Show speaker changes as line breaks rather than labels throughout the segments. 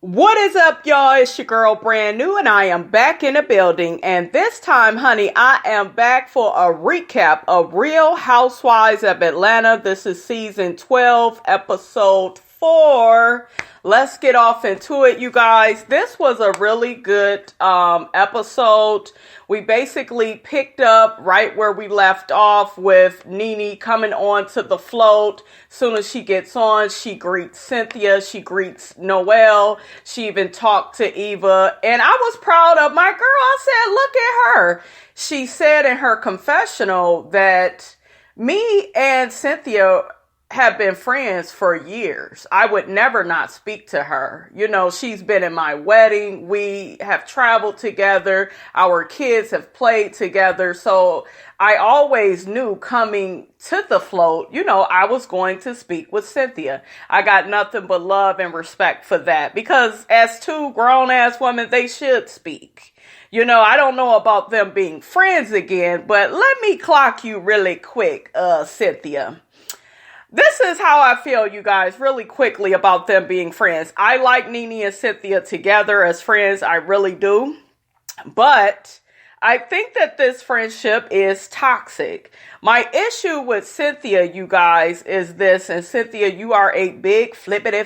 What is up, y'all? It's your girl, Brand New, and I am back in the building. And this time, honey, I am back for a recap of Real Housewives of Atlanta. This is season 12, episode 4. Let's get off into it, you guys. This was a really good episode. We basically picked up right where we left off with Nene coming on to the float. Soon as she gets on, she greets Cynthia. She greets Noelle. She even talked to Eva. And I was proud of my girl. I said, look at her. She said in her confessional that me and Cynthia have been friends for years. I would never not speak to her. You know, she's been in my wedding. We have traveled together. Our kids have played together. So I always knew coming to the float, you know, I was going to speak with Cynthia. I got nothing but love and respect for that because as two grown ass women, they should speak. You know, I don't know about them being friends again, but let me clock you really quick, Cynthia. This is how I feel, you guys, really quickly about them being friends. I like Nene and Cynthia together as friends. I really do. But I think that this friendship is toxic. My issue with Cynthia, you guys, is this. And Cynthia, you are a big flippity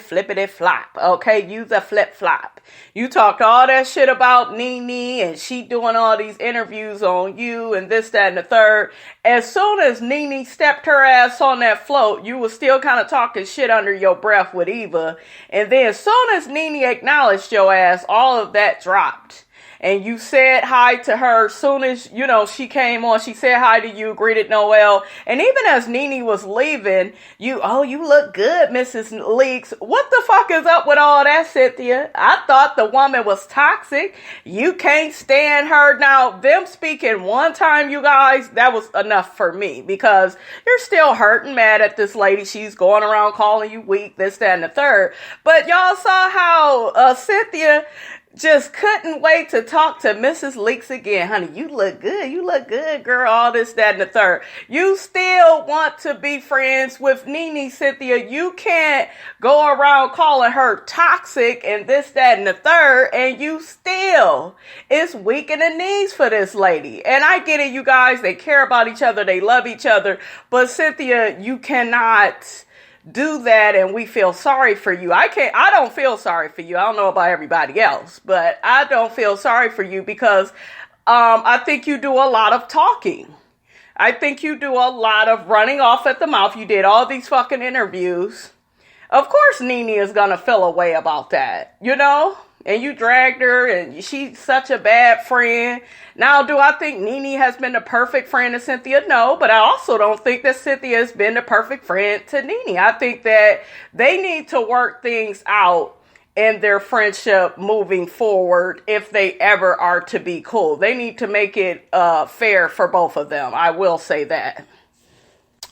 flop. Okay, you the flip flop. You talked all that shit about Nene and she doing all these interviews on you and this, that, and the third. As soon as Nene stepped her ass on that float, you was still kind of talking shit under your breath with Eva. And then as soon as Nene acknowledged your ass, all of that dropped. And you said hi to her soon as, you know, she came on. She said hi to you, greeted Noelle. And even as Nene was leaving, you look good, Mrs. Leaks. What the fuck is up with all that, Cynthia? I thought the woman was toxic. You can't stand her. Now, them speaking one time, you guys, that was enough for me. Because you're still hurt and mad at this lady. She's going around calling you weak, this, that, and the third. But y'all saw how Cynthia just couldn't wait to talk to Mrs. Leaks again. Honey, you look good. You look good, girl. All this, that, and the third. You still want to be friends with Nene, Cynthia. You can't go around calling her toxic and this, that, and the third. And you still is weak in the knees for this lady. And I get it, you guys. They care about each other. They love each other. But Cynthia, you cannot do that and we feel sorry for you. I don't feel sorry for you. I don't know about everybody else, but I don't feel sorry for you because I think you do a lot of talking. I think you do a lot of running off at the mouth. You did all these fucking interviews. Of course Nene is gonna feel a way about that, you know? And you dragged her and she's such a bad friend. Now, do I think Nene has been the perfect friend to Cynthia? No, but I also don't think that Cynthia has been the perfect friend to Nene. I think that they need to work things out in their friendship moving forward if they ever are to be cool. They need to make it fair for both of them. I will say that.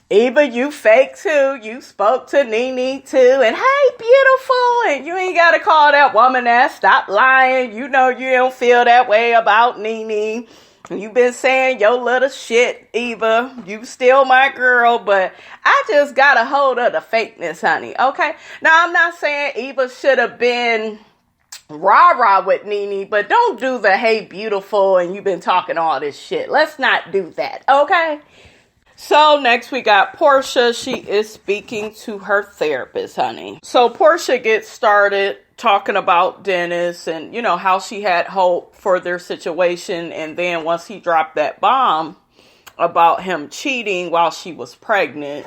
Eva, you fake too. You spoke to Nene too. And hey, beautiful. And you ain't got to call that woman that. Stop lying. You know you don't feel that way about Nene. You've been saying your little shit, Eva. You still my girl. But I just got a hold of the fakeness, honey. Okay? Now, I'm not saying Eva should have been rah-rah with Nene. But don't do the hey, beautiful. And you've been talking all this shit. Let's not do that. Okay? So next we got Portia. She is speaking to her therapist, honey. So Portia gets started talking about Dennis and, you know, how she had hope for their situation. And then once he dropped that bomb about him cheating while she was pregnant,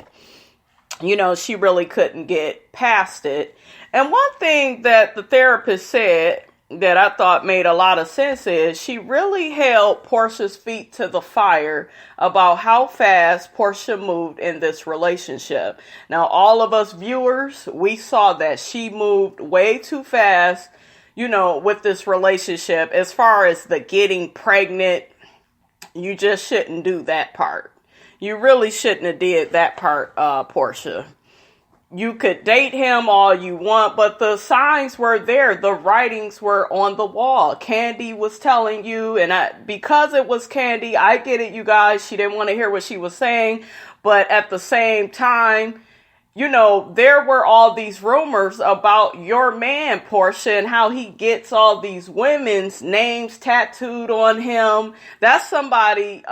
you know, she really couldn't get past it. And one thing that the therapist said that I thought made a lot of sense is she really held Portia's feet to the fire about how fast Portia moved in this relationship. Now, all of us viewers, we saw that she moved way too fast, you know, with this relationship. As far as the getting pregnant, you just shouldn't do that part. You really shouldn't have did that part, Portia. You could date him all you want, but the signs were there. The writings were on the wall. Kandi was telling you, and because it was Kandi, I get it, you guys. She didn't want to hear what she was saying, but at the same time, there were all these rumors about your man, Portia, and how he gets all these women's names tattooed on him. That's somebody,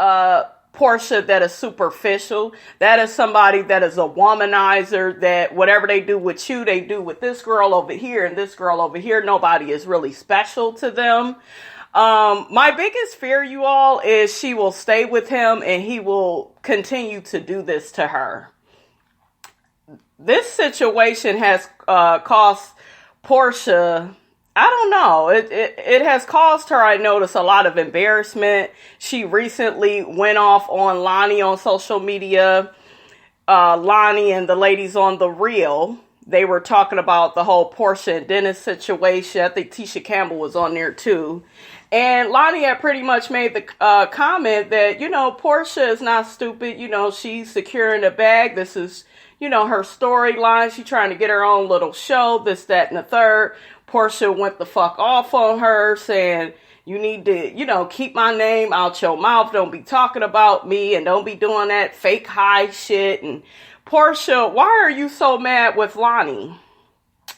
Portia, that is superficial. That is somebody that is a womanizer, that whatever they do with you, they do with this girl over here and this girl over here. Nobody is really special to them. My biggest fear, you all, is she will stay with him and he will continue to do this to her. This situation has cost Portia, I don't know, it has caused her, I notice, a lot of embarrassment. She recently went off on Lonnie on social media. Lonnie and the ladies on The Real, they were talking about the whole Portia and Dennis situation. I think Tisha Campbell was on there too. And Lonnie had pretty much made the comment that, Portia is not stupid. She's securing the bag. This is, her storyline. She's trying to get her own little show, this, that, and the third. Portia went the fuck off on her, saying, you need to, keep my name out your mouth. Don't be talking about me and don't be doing that fake high shit. And Portia, why are you so mad with Lonnie?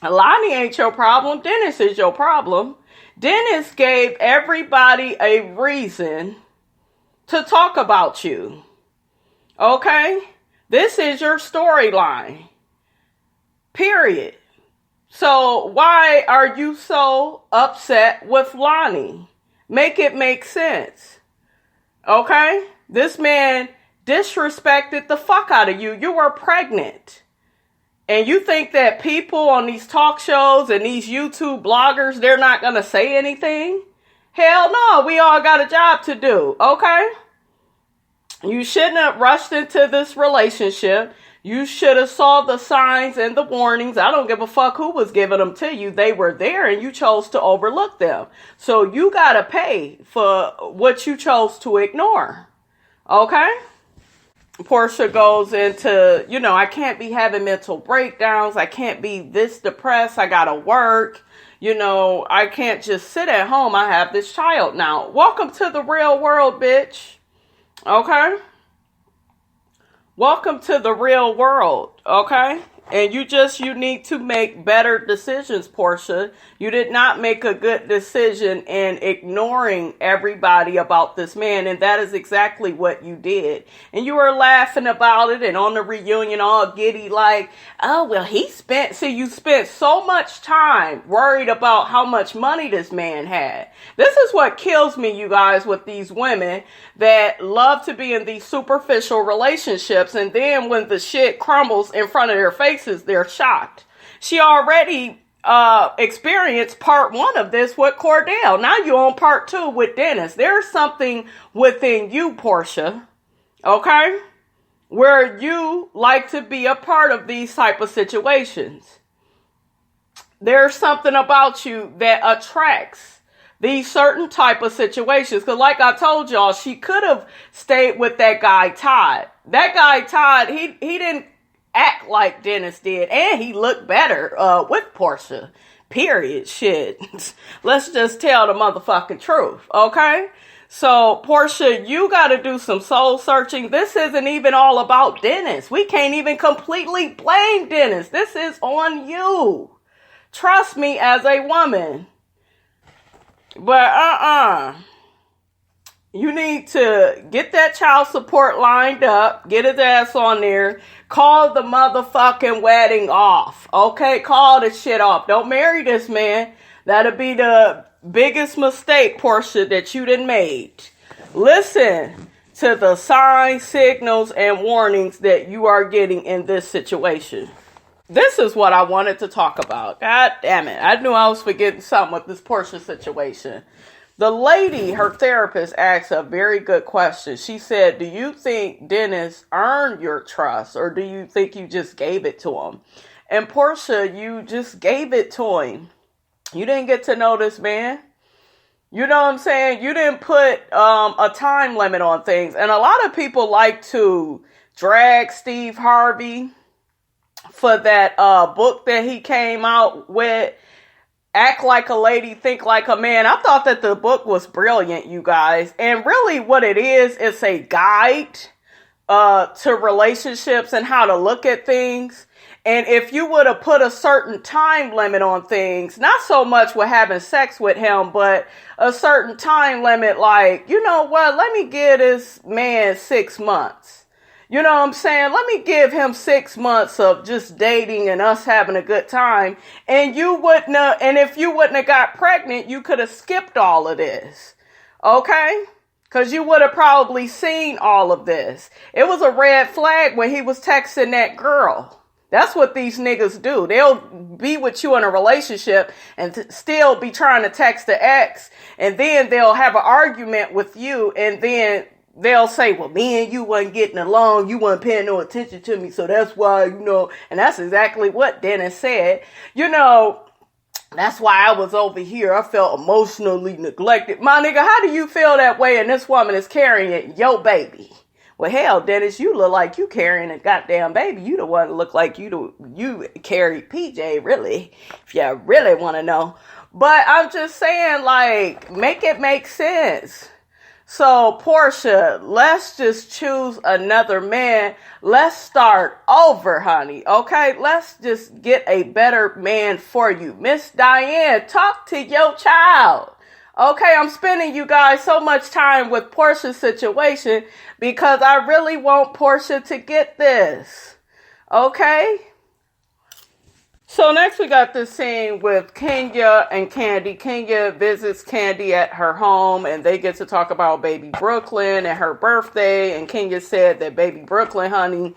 Lonnie ain't your problem. Dennis is your problem. Dennis gave everybody a reason to talk about you. Okay? This is your storyline. Period. So why are you so upset with Lonnie? Make it make sense. Okay? This man disrespected the fuck out of you. You were pregnant. And you think that people on these talk shows and these YouTube bloggers, they're not going to say anything? Hell no, we all got a job to do, okay? You shouldn't have rushed into this relationship. You should have saw the signs and the warnings. I don't give a fuck who was giving them to you. They were there and you chose to overlook them. So you got to pay for what you chose to ignore, okay? Portia goes into, I can't be having mental breakdowns. I can't be this depressed. I gotta work. I can't just sit at home. I have this child now. Welcome to the real world, bitch. Okay? Welcome to the real world. Okay? And you need to make better decisions, Portia. You did not make a good decision in ignoring everybody about this man. And that is exactly what you did. And you were laughing about it and on the reunion all giddy like, oh, well, you spent so much time worried about how much money this man had. This is what kills me, you guys, with these women that love to be in these superficial relationships. And then when the shit crumbles in front of their faces, they're shocked. She already experienced part 1 of this with Cordell. Now you're on part 2 with Dennis. There's something within you, Portia, okay, where you like to be a part of these type of situations. There's something about you that attracts these certain type of situations. Because like I told y'all, she could have stayed with that guy, Todd. That guy, Todd, he didn't act like Dennis did. And he looked better with Portia. Period. Shit. Let's just tell the motherfucking truth. Okay? So, Portia, you got to do some soul searching. This isn't even all about Dennis. We can't even completely blame Dennis. This is on you. Trust me as a woman. But you need to get that child support lined up. Get his ass on there. Call the motherfucking wedding off. Okay? Call the shit off. Don't marry this man. That'll be the biggest mistake, Portia, that you done made. Listen to the signs, signals, and warnings that you are getting in this situation. This is what I wanted to talk about. God damn it. I knew I was forgetting something with this Portia situation. The lady, her therapist, asked a very good question. She said, do you think Dennis earned your trust, or do you think you just gave it to him? And Portia, you just gave it to him. You didn't get to know this man. You know what I'm saying? You didn't put a time limit on things. And a lot of people like to drag Steve Harvey for that book that he came out with, Act Like a Lady, Think Like a Man. I thought that the book was brilliant, you guys. And really what it is, it's a guide to relationships and how to look at things. And if you would have put a certain time limit on things, not so much with having sex with him, but a certain time limit, like, you know what, let me give this man 6 months. You know what I'm saying? Let me give him 6 months of just dating and us having a good time. And if you wouldn't have got pregnant, you could have skipped all of this. Okay? Because you would have probably seen all of this. It was a red flag when he was texting that girl. That's what these niggas do. They'll be with you in a relationship and still be trying to text the ex. And then they'll have an argument with you. And then they'll say, well, me and you wasn't getting along. You weren't paying no attention to me. So that's why, and that's exactly what Dennis said. That's why I was over here. I felt emotionally neglected. My nigga, how do you feel that way? And this woman is carrying your baby. Well, hell, Dennis, you look like you carrying a goddamn baby. You the one that look like you carried PJ, really, if you really want to know. But I'm just saying, like, make it make sense. So, Portia, let's just choose another man. Let's start over, honey. Okay? Let's just get a better man for you. Miss Diane, talk to your child. Okay, I'm spending you guys so much time with Portia's situation because I really want Portia to get this. Okay? So next we got this scene with Kenya and Kandi. Kenya visits Kandi at her home and they get to talk about baby Brooklyn and her birthday. And Kenya said that baby Brooklyn, honey,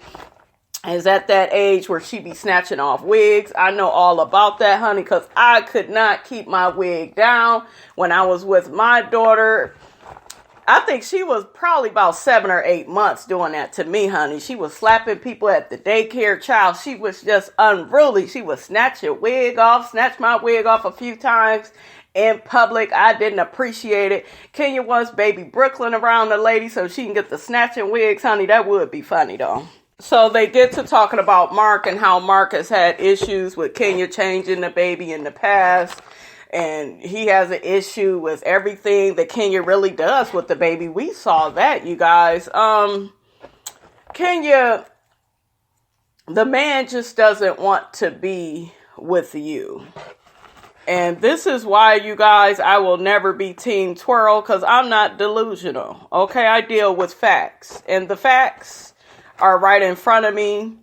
is at that age where she be snatching off wigs. I know all about that, honey, because I could not keep my wig down when I was with my daughter. I think she was probably about 7 or 8 months doing that to me, honey. She was slapping people at the daycare. Child, she was just unruly. She would snatch my wig off a few times in public. I didn't appreciate it. Kenya wants baby Brooklyn around the lady so she can get the snatching wigs, honey. That would be funny, though. So they get to talking about Marc and how Marc has had issues with Kenya changing the baby in the past. And he has an issue with everything that Kenya really does with the baby. We saw that, you guys. Kenya, the man just doesn't want to be with you. And this is why, you guys, I will never be Team Twirl because I'm not delusional. Okay, I deal with facts. And the facts are right in front of me.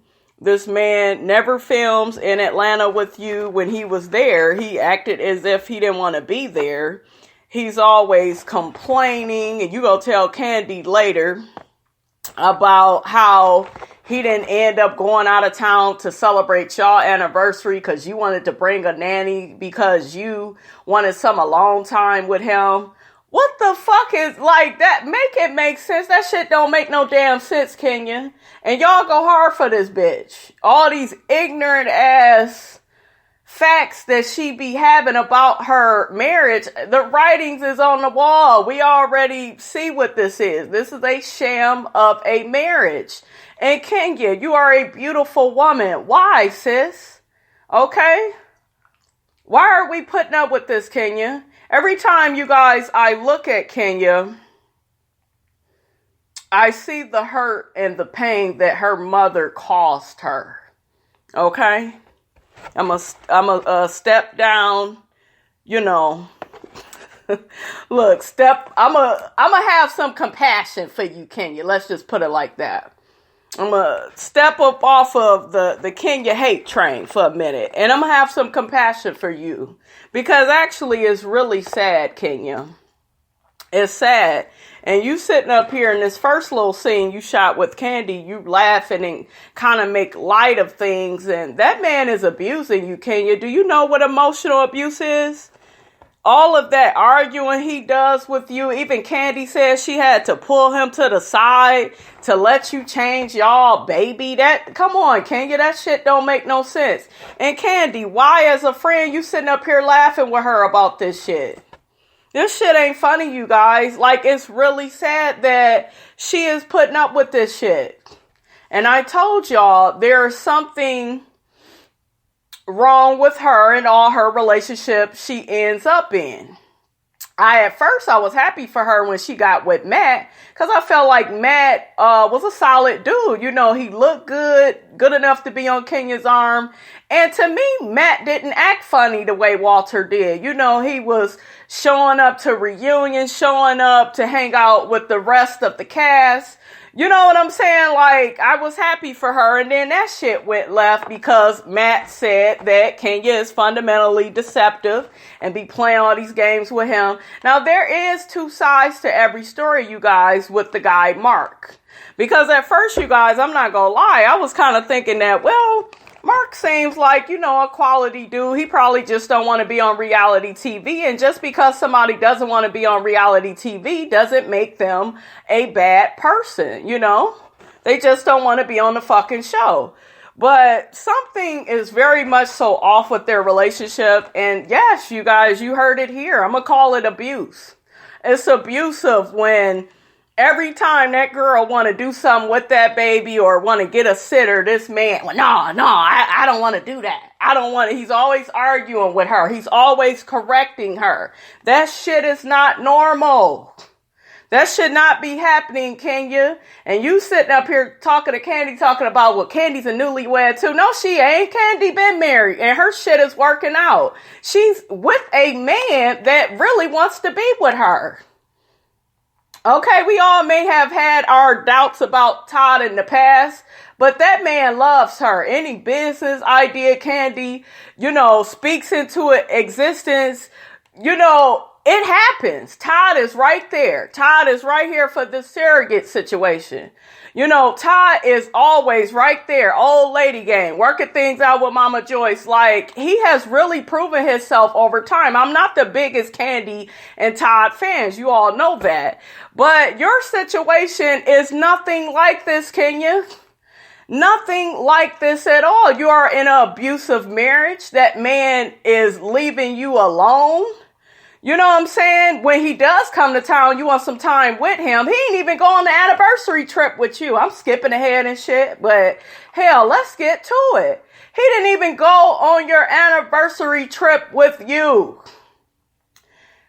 This man never films in Atlanta with you. When he was there, he acted as if he didn't want to be there. He's always complaining. And you go tell Kandi later about how he didn't end up going out of town to celebrate y'all anniversary because you wanted to bring a nanny because you wanted some alone time with him. What the fuck is like that? Make it make sense. That shit don't make no damn sense, Kenya. And y'all go hard for this bitch. All these ignorant ass facts that she be having about her marriage. The writings is on the wall. We already see what this is. This is a sham of a marriage. And Kenya, you are a beautiful woman. Why, sis? Okay? Why are we putting up with this, Kenya? Every time, you guys, I look at Kenya, I see the hurt and the pain that her mother caused her. Okay? I'm a step down, Look, I'm a have some compassion for you, Kenya. Let's just put it like that. I'm going to step up off of the Kenya hate train for a minute. And I'm going to have some compassion for you. Because actually it's really sad, Kenya. It's sad. And you sitting up here in this first little scene you shot with Kandi, you laughing and kind of make light of things. And that man is abusing you, Kenya. Do you know what emotional abuse is? All of that arguing he does with you. Even Kandi says she had to pull him to the side to let you change y'all baby. Come on, Kenya. That shit don't make no sense. And Kandi, why as a friend you sitting up here laughing with her about this shit? This shit ain't funny, you guys. Like, it's really sad that she is putting up with this shit. And I told y'all there's something wrong with her and all her relationships she ends up in. At first I was happy for her when she got with Matt, because I felt like Matt was a solid dude. You know, he looked good enough to be on Kenya's arm. And to me, Matt didn't act funny the way Walter did. You know, he was showing up to reunions, showing up to hang out with the rest of the cast. You know what I'm saying? Like, I was happy for her, and then that shit went left because Matt said that Kenya is fundamentally deceptive and be playing all these games with him. Now, there is two sides to every story, you guys, with the guy Marc. Because at first, you guys, I'm not gonna lie, I was kind of thinking that, well, Marc seems like, you know, a quality dude. He probably just don't want to be on reality TV. And just because somebody doesn't want to be on reality TV doesn't make them a bad person, you know? They just don't want to be on the fucking show. But something is very much so off with their relationship. And yes, you guys, you heard it here. I'm going to call it abuse. It's abusive when every time that girl want to do something with that baby or want to get a sitter, this man, well, no, I don't want to do that. I don't want to. He's always arguing with her. He's always correcting her. That shit is not normal. That should not be happening, Kenya. And you sitting up here talking to Kandi, talking about, well, Kandi's a newlywed too. No, she ain't. Kandi been married and her shit is working out. She's with a man that really wants to be with her. Okay, we all may have had our doubts about Todd in the past, but that man loves her. Any business idea Kandi, you know, speaks into existence, you know, it happens. Todd is right there. Todd is right here for the surrogate situation. You know, Todd is always right there. Old lady game, working things out with Mama Joyce. Like, he has really proven himself over time. I'm not the biggest Kandi and Todd fans. You all know that. But your situation is nothing like this, Kenya. Nothing like this at all. You are in an abusive marriage. That man is leaving you alone. You know what I'm saying? When he does come to town, you want some time with him. He ain't even go on the anniversary trip with you. I'm skipping ahead and shit, but hell, let's get to it. He didn't even go on your anniversary trip with you.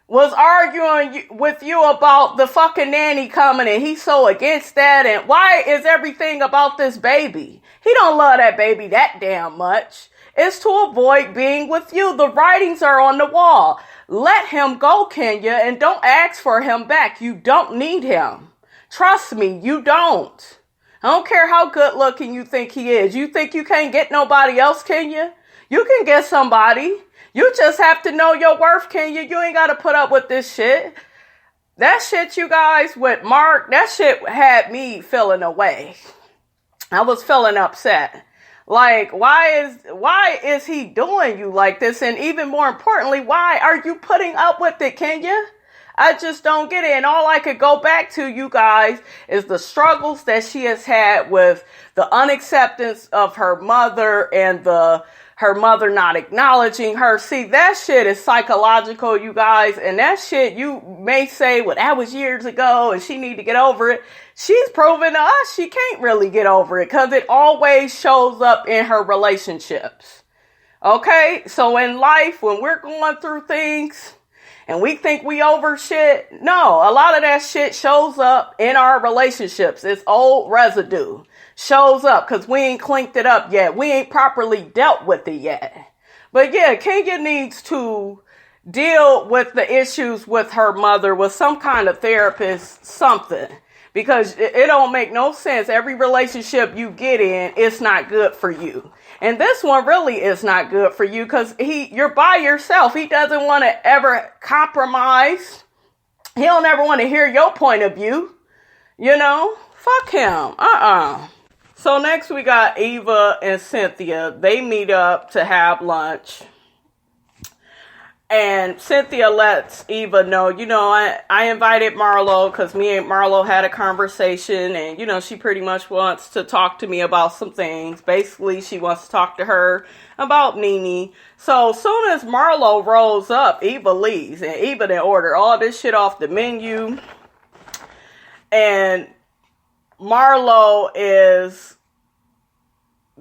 Was arguing with you about the fucking nanny coming and he's so against that. And why is everything about this baby? He don't love that baby that damn much. It's to avoid being with you. The writings are on the wall. Let him go, Kenya, and don't ask for him back. You don't need him. Trust me, you don't. I don't care how good looking you think he is. You think you can't get nobody else, Kenya? You can get somebody. You just have to know your worth, Kenya. You ain't got to put up with this shit. That shit, you guys, with Marc, that shit had me feeling away. I was feeling upset. Like, why is he doing you like this? And even more importantly, why are you putting up with it, Kenya? I just don't get it. And all I could go back to, you guys, is the struggles that she has had with the unacceptance of her mother and her mother not acknowledging her. See, that shit is psychological, you guys. And that shit, you may say, well, that was years ago and she need to get over it. She's proven to us she can't really get over it because it always shows up in her relationships. Okay? So in life, when we're going through things and we think we over shit, no, a lot of that shit shows up in our relationships. It's old residue. Shows up because we ain't clinked it up yet. We ain't properly dealt with it yet. But yeah, Kenya needs to deal with the issues with her mother with some kind of therapist, something. Because it don't make no sense. Every relationship you get in, it's not good for you. And this one really is not good for you because you're by yourself. He doesn't want to ever compromise. He don't ever want to hear your point of view. You know? Fuck him. So next we got Eva and Cynthia. They meet up to have lunch. And Cynthia lets Eva know, you know, I invited Marlo because me and Marlo had a conversation. And, you know, she pretty much wants to talk to me about some things. Basically, she wants to talk to her about Nene. So soon as Marlo rolls up, Eva leaves. And Eva then ordered all this shit off the menu. And Marlo is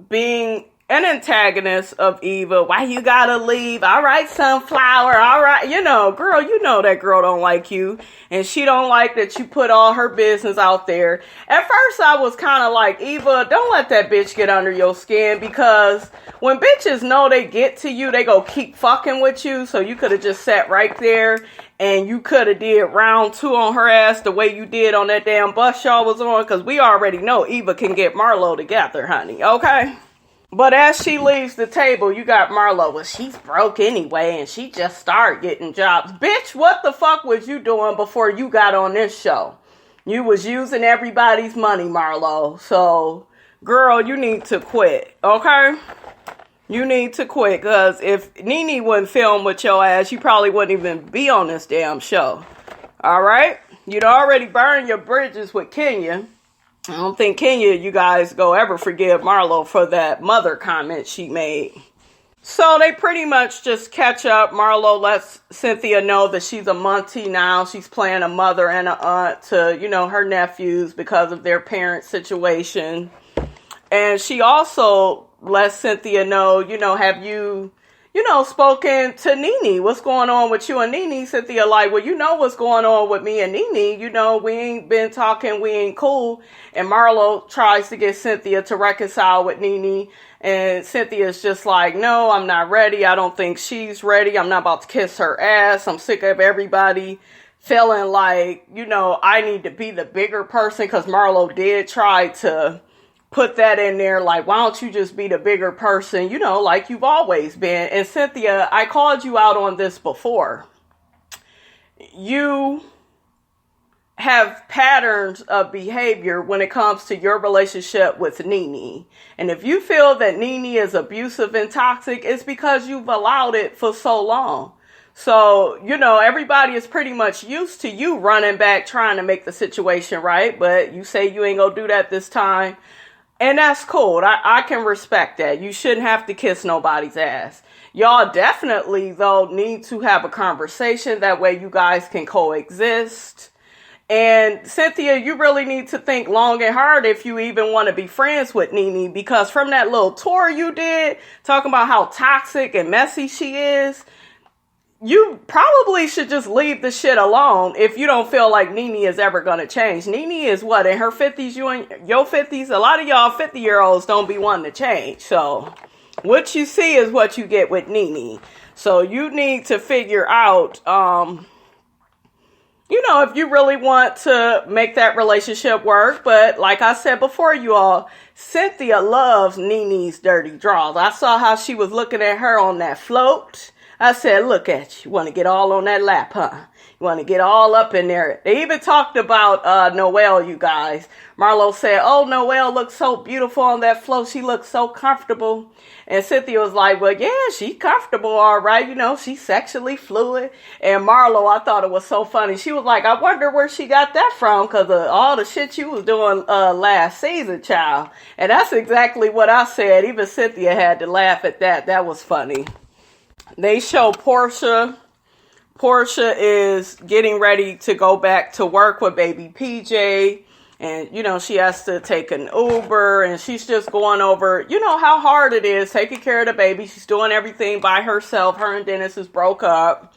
being an antagonist of Eva. Why you gotta leave? All right, sunflower. All right, girl, that girl don't like you, and she don't like that you put all her business out there. At first, I was kind of like, Eva, don't let that bitch get under your skin, because when bitches know they get to you, they go keep fucking with you. So you could have just sat right there, and you could have did round 2 on her ass the way you did on that damn bus y'all was on, because we already know Eva can get Marlo together, honey. Okay. But as she leaves the table, you got Marlo. Well, she's broke anyway, and she just started getting jobs. Bitch, what the fuck was you doing before you got on this show? You was using everybody's money, Marlo. So, girl, you need to quit, okay? You need to quit, because if Nene wouldn't film with your ass, you probably wouldn't even be on this damn show. All right? You'd already burned your bridges with Kenya. I don't think Kenya, you guys go ever forgive Marlo for that mother comment she made. So they pretty much just catch up. Marlo lets Cynthia know that she's a Monty now. She's playing a mother and an aunt to, her nephews because of their parent situation. And she also lets Cynthia know, have you, spoken to Nene? What's going on with you and Nene? Cynthia like, well, what's going on with me and Nene. We ain't been talking. We ain't cool. And Marlo tries to get Cynthia to reconcile with Nene. And Cynthia's just like, no, I'm not ready. I don't think she's ready. I'm not about to kiss her ass. I'm sick of everybody feeling like, I need to be the bigger person, because Marlo did try to put that in there, like, why don't you just be the bigger person, like you've always been. And Cynthia, I called you out on this before. You have patterns of behavior when it comes to your relationship with Nene. And if you feel that Nene is abusive and toxic, it's because you've allowed it for so long. So, everybody is pretty much used to you running back, trying to make the situation right. But you say you ain't gonna do that this time. And that's cool. I can respect that. You shouldn't have to kiss nobody's ass. Y'all definitely, though, need to have a conversation. That way you guys can coexist. And Cynthia, you really need to think long and hard if you even want to be friends with Nene. Because from that little tour you did, talking about how toxic and messy she is, you probably should just leave the shit alone if you don't feel like Nene is ever going to change. Nene is what, in her 50s, you in your 50s? A lot of y'all 50-year-olds don't be wanting to change. So what you see is what you get with Nene. So you need to figure out, if you really want to make that relationship work. But like I said before, you all, Cynthia loves Nene's dirty draws. I saw how she was looking at her on that float. I said, look at you. Want to get all on that lap, huh? You want to get all up in there. They even talked about Noelle, you guys. Marlo said, oh, Noelle looks so beautiful on that float. She looks so comfortable. And Cynthia was like, well, yeah, she's comfortable, all right. She's sexually fluid. And Marlo, I thought it was so funny. She was like, I wonder where she got that from, because of all the shit you was doing last season, child. And that's exactly what I said. Even Cynthia had to laugh at that. That was funny. They show Portia. Portia is getting ready to go back to work with baby PJ. And, she has to take an Uber. And she's just going over, how hard it is taking care of the baby. She's doing everything by herself. Her and Dennis is broke up.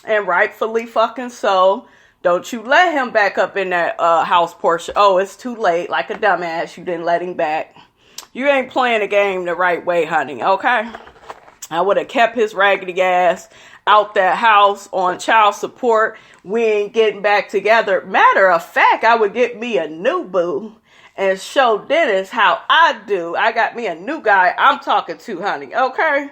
And rightfully fucking so. Don't you let him back up in that house, Portia. Oh, it's too late. Like a dumbass. You didn't let him back. You ain't playing the game the right way, honey. Okay? I would have kept his raggedy ass out that house on child support. We ain't getting back together. Matter of fact, I would get me a new boo and show Dennis how I do. I got me a new guy I'm talking to, honey. Okay?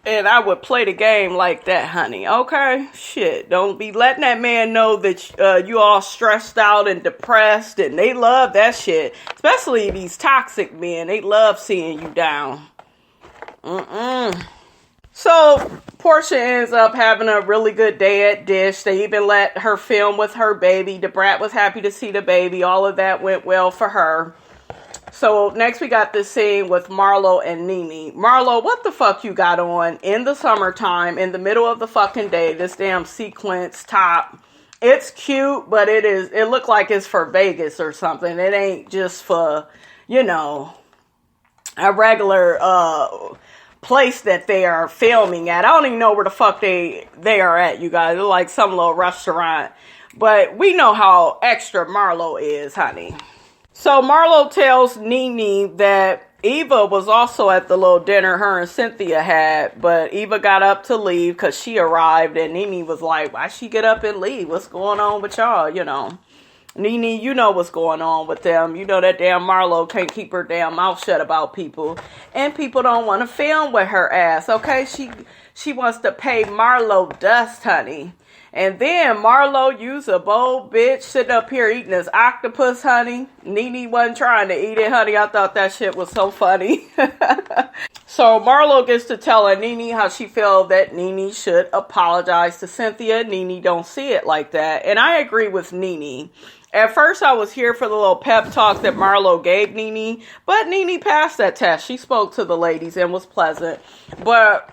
And I would play the game like that, honey. Okay? Shit. Don't be letting that man know that you all stressed out and depressed. And they love that shit. Especially these toxic men. They love seeing you down. So Portia ends up having a really good day at Dish. They even let her film with her baby. The brat was happy to see the baby. All of that went well for her. So next we got this scene with Marlo and Nene. Marlo, what the fuck you got on in the summertime, in the middle of the fucking day, this damn sequence top. It's cute, but it looked like it's for Vegas or something. It ain't just for, a regular place that they are filming at. I don't even know where the fuck they are at, you guys. They're like some little restaurant. But we know how extra Marlo is, honey. So Marlo tells Nene that Eva was also at the little dinner her and Cynthia had, but Eva got up to leave because she arrived, and Nene was like, why she get up and leave? What's going on with y'all, you know? Nene, you know what's going on with them. You know that damn Marlo can't keep her damn mouth shut about people. And people don't want to film with her ass, okay? She wants to pay Marlo dust, honey. And then Marlo used a bold bitch sitting up here eating this octopus, honey. Nene wasn't trying to eat it, honey. I thought that shit was so funny. So Marlo gets to telling Nene how she felt that Nene should apologize to Cynthia. Nene don't see it like that. And I agree with Nene. At first, I was here for the little pep talk that Marlo gave Nene, but Nene passed that test. She spoke to the ladies and was pleasant. But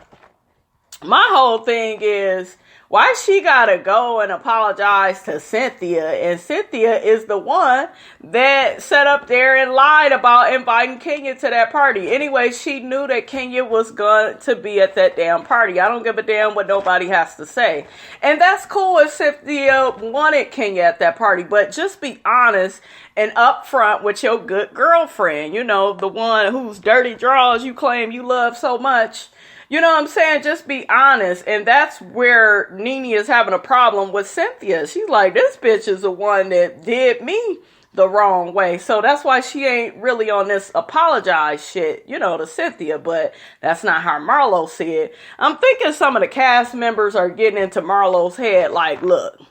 my whole thing is, why she gotta go and apologize to Cynthia? And Cynthia is the one that sat up there and lied about inviting Kenya to that party. Anyway, she knew that Kenya was going to be at that damn party. I don't give a damn what nobody has to say. And that's cool if Cynthia wanted Kenya at that party. But just be honest and upfront with your good girlfriend. You know, the one whose dirty draws you claim you love so much. You know what I'm saying? Just be honest. And that's where Nene is having a problem with Cynthia. She's like, this bitch is the one that did me the wrong way. So that's why she ain't really on this apologize shit, you know, to Cynthia. But that's not how Marlo see it. I'm thinking some of the cast members are getting into Marlo's head like, look,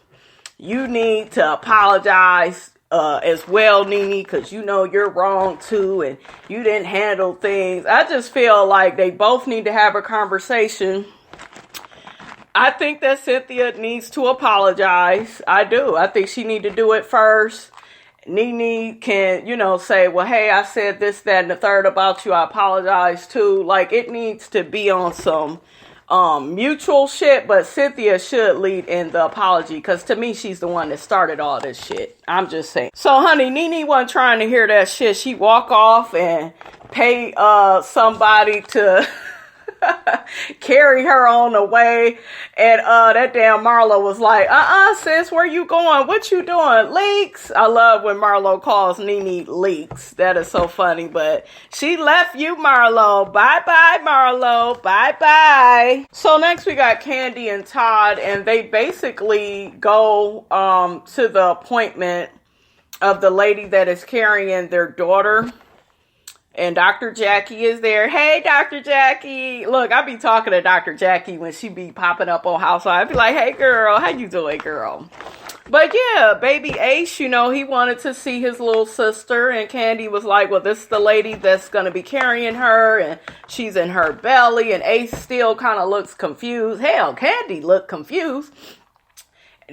you need to apologize as well, Nene, because you know you're wrong too, and you didn't handle things. I just feel like they both need to have a conversation. I think that Cynthia needs to apologize. I do. I think she need to do it first. Nene can, you know, say, well, hey, I said this, that, and the third about you. I apologize too. Like, it needs to be on some mutual shit, but Cynthia should lead in the apology, because to me, she's the one that started all this shit. I'm just saying. So, honey, Nene wasn't trying to hear that shit. She walk off and pay somebody to carry her on the way, and that damn Marlo was like, sis, where you going? What you doing? Leaks? I love when Marlo calls Nene leaks. That is so funny. But she left you, Marlo. Bye-bye, Marlo. Bye-bye. So next we got Kandi and Todd, and they basically go to the appointment of the lady that is carrying their daughter. And Dr. Jackie is there. Hey, Dr. Jackie. Look, I be talking to Dr. Jackie when she be popping up on Housewives. I be like, hey, girl, how you doing, girl? But yeah, baby Ace, you know, he wanted to see his little sister. And Kandi was like, well, this is the lady that's going to be carrying her. And she's in her belly. And Ace still kind of looks confused. Hell, Kandi looked confused.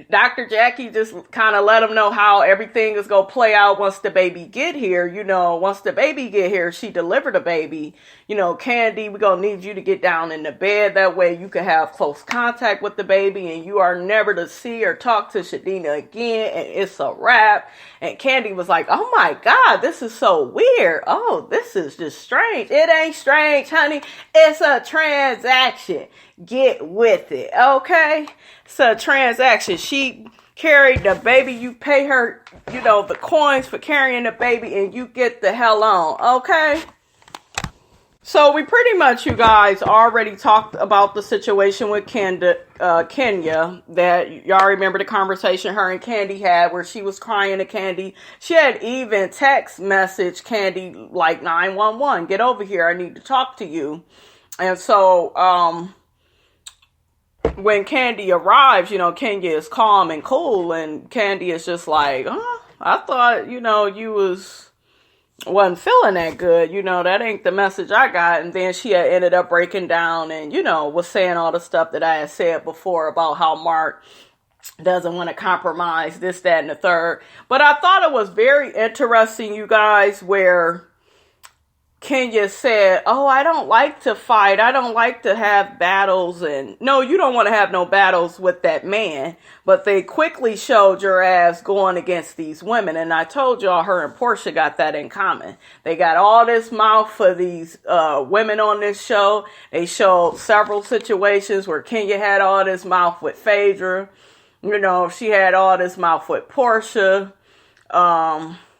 Dr. Jackie just kind of let him know how everything is going to play out once the baby get here. You know, once the baby get here, she delivered a baby. You know, Kandi, we're going to need you to get down in the bed. That way you can have close contact with the baby, and you are never to see or talk to Shadina again, and it's a wrap. And Kandi was like, oh my God, this is so weird. Oh, this is just strange. It ain't strange, honey. It's a transaction. Get with it, okay? It's a transaction. She carried the baby. You pay her, you know, the coins for carrying the baby, and you get the hell on, okay? So we pretty much, you guys, already talked about the situation with Kenya. That y'all remember the conversation her and Kandi had where she was crying to Kandi. She had even text message Kandi like 911. Get over here. I need to talk to you. And so, when Kandi arrives, you know, Kenya is calm and cool, and Kandi is just like, I thought, you know, you wasn't feeling that good. You know, that ain't the message I got. And then she had ended up breaking down and, you know, was saying all the stuff that I had said before about how Marc doesn't want to compromise this, that, and the third. But I thought it was very interesting, you guys, where Kenya said, oh, I don't like to fight. I don't like to have battles. And no, you don't want to have no battles with that man. But they quickly showed your ass going against these women. And I told y'all her and Portia got that in common. They got all this mouth for these women on this show. They showed several situations where Kenya had all this mouth with Phaedra. You know, she had all this mouth with Portia.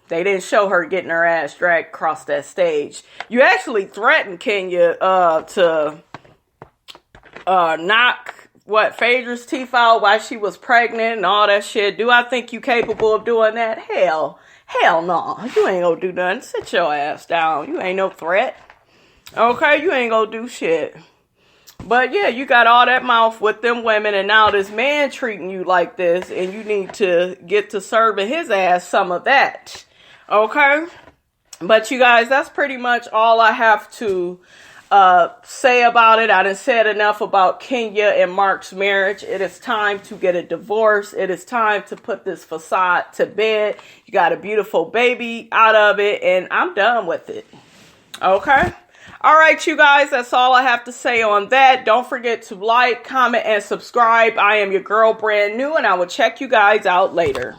They didn't show her getting her ass dragged across that stage. You actually threatened Kenya to knock Phaedra's teeth out while she was pregnant and all that shit. Do I think you capable of doing that? Hell no. You ain't gonna do nothing. Sit your ass down. You ain't no threat. Okay, you ain't gonna do shit. But yeah, you got all that mouth with them women, and now this man treating you like this, and you need to get to serving his ass some of that. Okay? But you guys, that's pretty much all I have to say about it. I done said enough about Kenya and Marc's marriage. It is time to get a divorce. It is time to put this facade to bed. You got a beautiful baby out of it, and I'm done with it. Okay? All right, you guys, that's all I have to say on that. Don't forget to like, comment, and subscribe. I am your girl, Brand New, and I will check you guys out later.